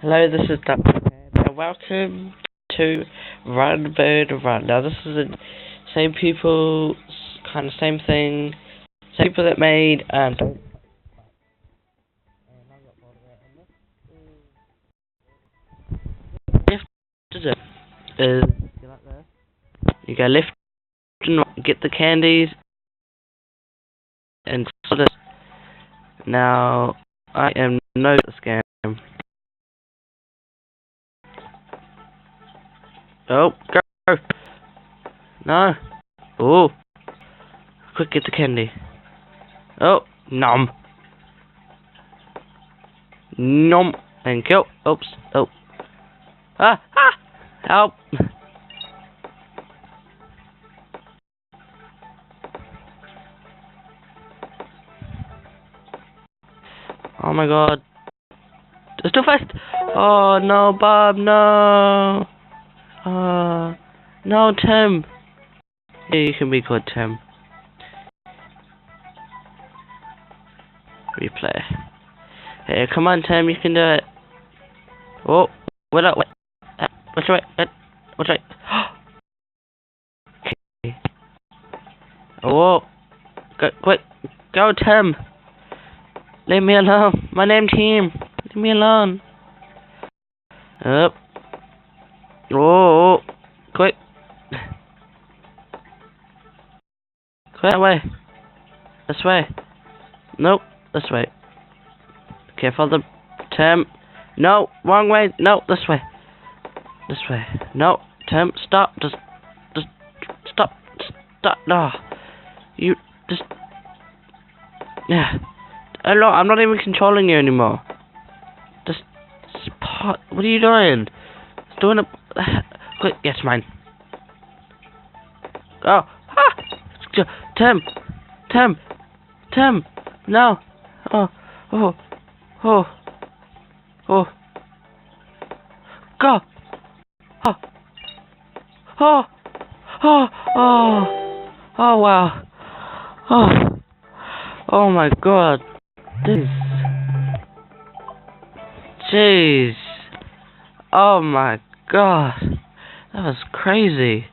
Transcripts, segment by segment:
Hello, this is Dr. and welcome to Run Bird Run. Now this is the same people, kind of same thing, same people that made is you go left and right, get the candies and this. Now I am no scam. Oh, go! No! Oh! Quick, get the candy. Oh, nom! Nom! And kill. Oops. Oh. Ah! Ah! Help! Oh my god. It's too fast! Oh no, Bob, no! No, Tim! Yeah, you can be called Tim. Replay. Hey, come on, Tim, you can do it. Oh, what up? What's right? What's right? Okay. Oh, go, quick, go, Tim. Leave me alone. My name's Tim. Leave me alone. Up. Oh, quick. Quick, that way. This way. Nope, this way. Careful, the Tim. No, wrong way. No, this way. This way. No, Tim, stop. Just stop. Stop. No. You just. Yeah. Hello, I'm not even controlling you anymore. Just. What are you doing? It's doing a. Quick, yes, mine. Oh. Ah! Tim. No. Oh. Go. Oh, wow. Oh my god. Jeez. Oh my god. That was crazy.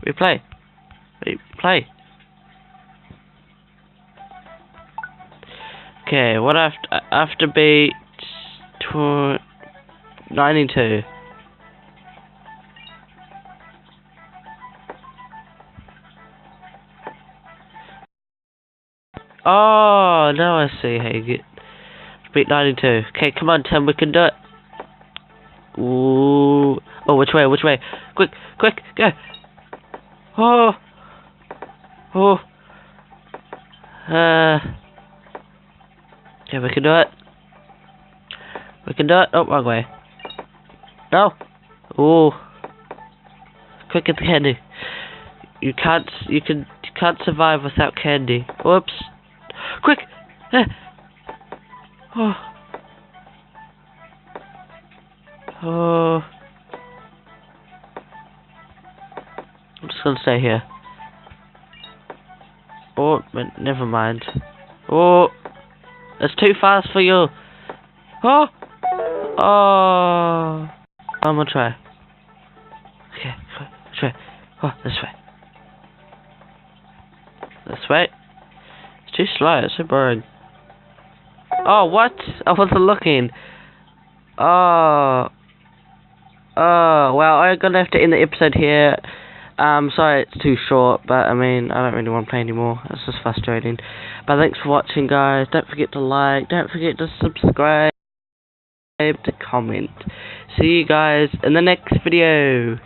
Replay. Okay, what after beat 92. Oh, now I see how you get beat 92. Okay, come on, Tim, we can do it. Ooh. Oh, which way? Quick, go. Oh. Okay, we can do it. Oh, wrong way. No. Ooh. Quick, get the candy. You can't survive without candy. Whoops. Quick. Oh. I'm just gonna stay here. Oh, but never mind. Oh, it's too fast for you. Oh. I'm gonna try. Okay, which way? Oh, this way. It's too slow. It's so boring. Oh, what? I wasn't looking. Oh, well, I'm gonna have to end the episode here. Sorry it's too short, but I mean, I don't really want to play anymore. It's just frustrating. But thanks for watching, guys. Don't forget to like, don't forget to subscribe, to comment. See you guys in the next video.